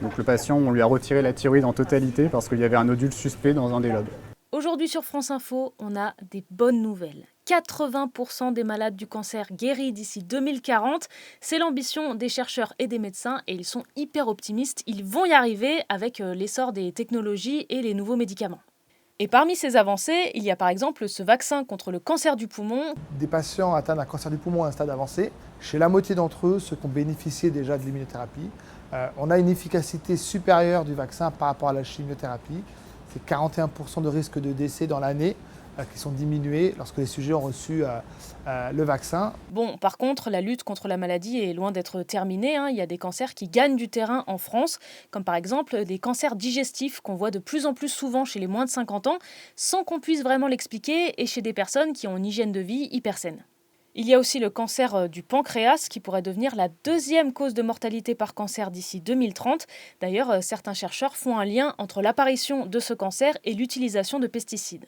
Donc le patient, on lui a retiré la thyroïde en totalité parce qu'il y avait un nodule suspect dans un des lobes. Aujourd'hui sur France Info, on a des bonnes nouvelles. 80% des malades du cancer guéris d'ici 2040. C'est l'ambition des chercheurs et des médecins et ils sont hyper optimistes. Ils vont y arriver avec l'essor des technologies et les nouveaux médicaments. Et parmi ces avancées, il y a par exemple ce vaccin contre le cancer du poumon. Des patients atteints d'un cancer du poumon à un stade avancé, chez la moitié d'entre eux, ceux qui ont bénéficié déjà de l'immunothérapie, on a une efficacité supérieure du vaccin par rapport à la chimiothérapie. C'est 41% de risque de décès dans l'année qui sont diminués lorsque les sujets ont reçu le vaccin. Bon, par contre, la lutte contre la maladie est loin d'être terminée. Il y a des cancers qui gagnent du terrain en France, comme par exemple des cancers digestifs qu'on voit de plus en plus souvent chez les moins de 50 ans, sans qu'on puisse vraiment l'expliquer, et chez des personnes qui ont une hygiène de vie hyper saine. Il y a aussi le cancer du pancréas qui pourrait devenir la deuxième cause de mortalité par cancer d'ici 2030. D'ailleurs, certains chercheurs font un lien entre l'apparition de ce cancer et l'utilisation de pesticides.